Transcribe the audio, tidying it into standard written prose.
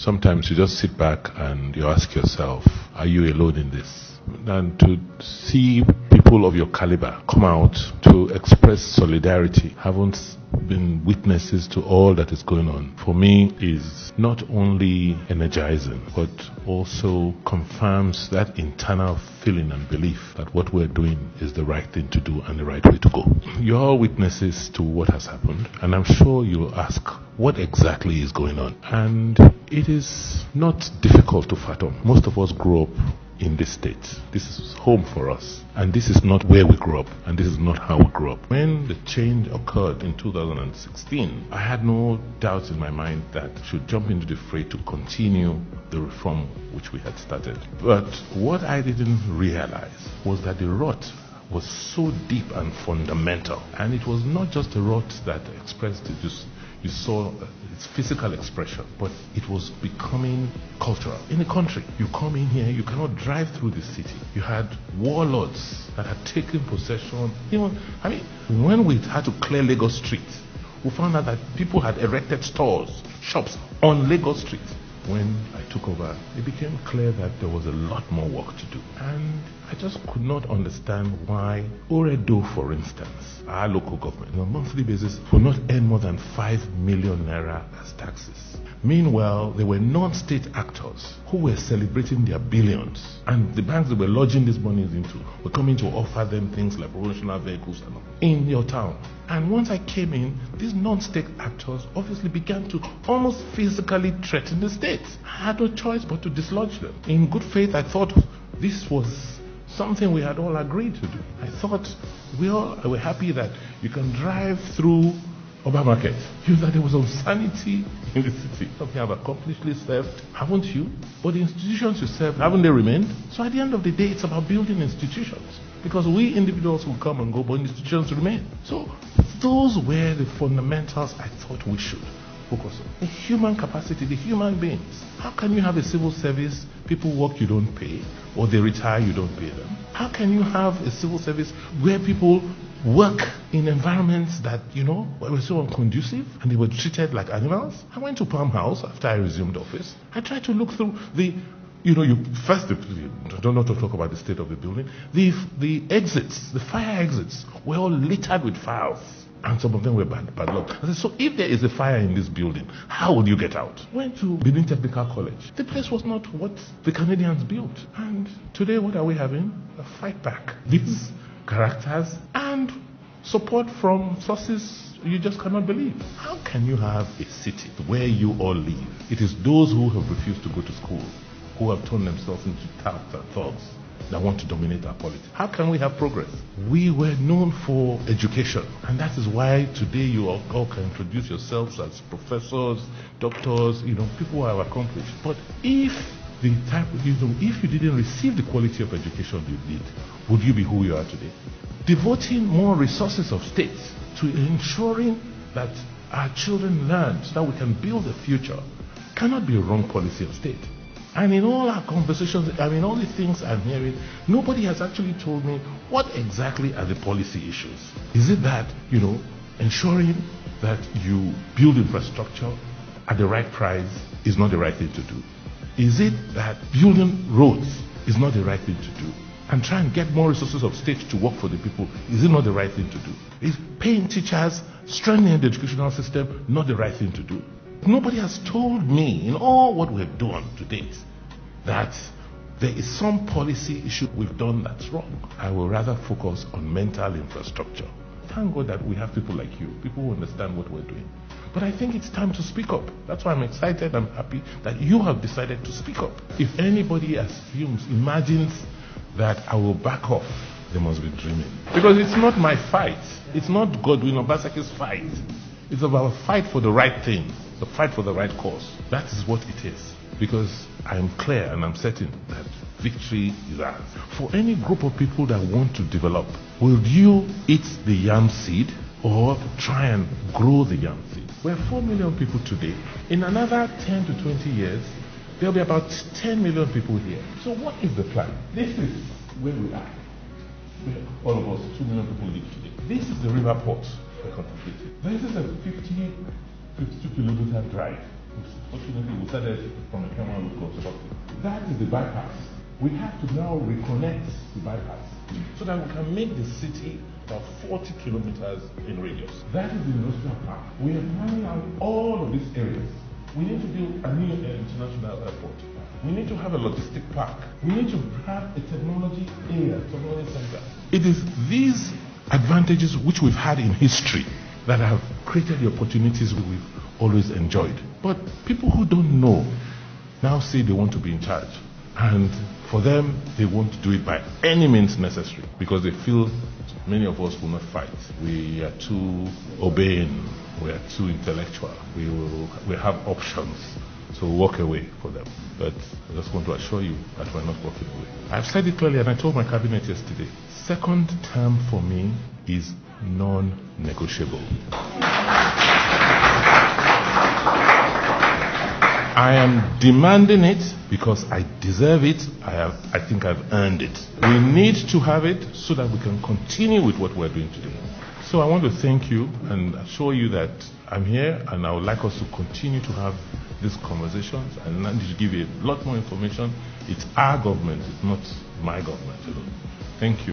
sometimes you just sit back and you ask yourself, are you alone in this? And to see people of your caliber come out to express solidarity, haven't been witnesses to all that is going on, for me is not only energizing, but also confirms that internal feeling and belief that what we're doing is the right thing to do and the right way to go. You're all witnesses to what has happened, and I'm sure you'll ask, what exactly is going on? And it is not difficult to fathom. Most of us grew up in this state. This is home for us. And this is not where we grew up. And this is not how we grew up. When the change occurred in 2016, I had no doubts in my mind that I should jump into the fray to continue the reform which we had started. But what I didn't realize was that the rot was so deep and fundamental. And it was not just a rot that expressed it, just you saw its physical expression, but it was becoming cultural. In the country, you come in here, you cannot drive through the city. You had warlords that had taken possession. When we had to clear Lagos Street, we found out that people had erected stores, shops on Lagos Street. When I took over, it became clear that there was a lot more work to do. And I just could not understand why Oredo, for instance, our local government, on a monthly basis, would not earn more than 5 million naira as taxes. Meanwhile, there were non-state actors who were celebrating their billions. And the banks that were lodging these monies into were coming to offer them things like promotional vehicles and all in your town. And once I came in, these non-state actors obviously began to almost physically threaten the state. I had no choice but to dislodge them. In good faith, I thought this was something we had all agreed to do. I thought we all were happy that you can drive through Obaseki. You know that there was insanity in the city. You have accomplishly served, haven't you? But the institutions you served, haven't they remained? So at the end of the day, it's about building institutions. Because we individuals will come and go, but institutions remain. So those were the fundamentals I thought we should focus on. The human capacity, the human beings. How can you have a civil service, people work, you don't pay, or they retire, you don't pay them? How can you have a civil service where people work in environments that, were so unconducive and they were treated like animals? I went to Palm House after I resumed office. I tried to look through you don't know to talk about the state of the building. The exits, the fire exits, were all littered with files. And some of them were padlocked. I said, so if there is a fire in this building, how will you get out? Went to Benin Technical College. The place was not what the Canadians built. And today, what are we having? A fight back. These characters and support from sources you just cannot believe. How can you have a city where you all live? It is those who have refused to go to school, who have turned themselves into touts and thugs that want to dominate our politics. How can we have progress? We were known for education, and that is why today you all can introduce yourselves as professors, doctors, people who have accomplished. But if if you didn't receive the quality of education you did, would you be who you are today? Devoting more resources of state to ensuring that our children learn so that we can build a future cannot be a wrong policy of state. And in all our conversations, all the things I'm hearing, nobody has actually told me what exactly are the policy issues. Is it that, ensuring that you build infrastructure at the right price is not the right thing to do? Is it that building roads is not the right thing to do? And try and get more resources of state to work for the people, is it not the right thing to do? Is paying teachers, strengthening the educational system not the right thing to do? Nobody has told me in all what we've done to date that there is some policy issue we've done that's wrong. I will rather focus on mental infrastructure. Thank God that we have people like you, people who understand what we're doing. But I think it's time to speak up. That's why I'm excited, I'm happy that you have decided to speak up. If anybody imagines that I will back off, they must be dreaming. Because it's not my fight. It's not Godwin Obaseki's fight. It's about a fight for the right thing. The fight for the right cause. That is what it is. Because I am clear and I'm certain that victory is ours. For any group of people that want to develop, will you eat the yam seed or try and grow the yam seed? We're 4 million people today. In another 10 to 20 years, there'll be about 10 million people here. So what is the plan? This is where we are. All of us, 2 million people live today. This is the river port we're contemplating. This is a 52 kilometer drive Fortunately, we started from a camera look up. That is the bypass. We have to now reconnect the bypass so that we can make the city about 40 kilometers in radius. That is the industrial park. We are planning out all of these areas. We need to build a new international airport. We need to have a logistic park. We need to have a technology area, technology center. It is these advantages which we've had in history that have created the opportunities we've always enjoyed. But people who don't know now say they want to be in charge. And for them, they want to do it by any means necessary because they feel many of us will not fight. We are too obeying. We are too intellectual. We have options. So walk away for them. But I just want to assure you that we're not walking away. I've said it clearly and I told my cabinet yesterday. Second term for me is non-negotiable. I am demanding it because I deserve it. I think I've earned it. We need to have it so that we can continue with what we're doing today. So I want to thank you and assure you that I'm here and I would like us to continue to have these conversations and I need to give you a lot more information. It's our government, it's not my government alone. Thank you.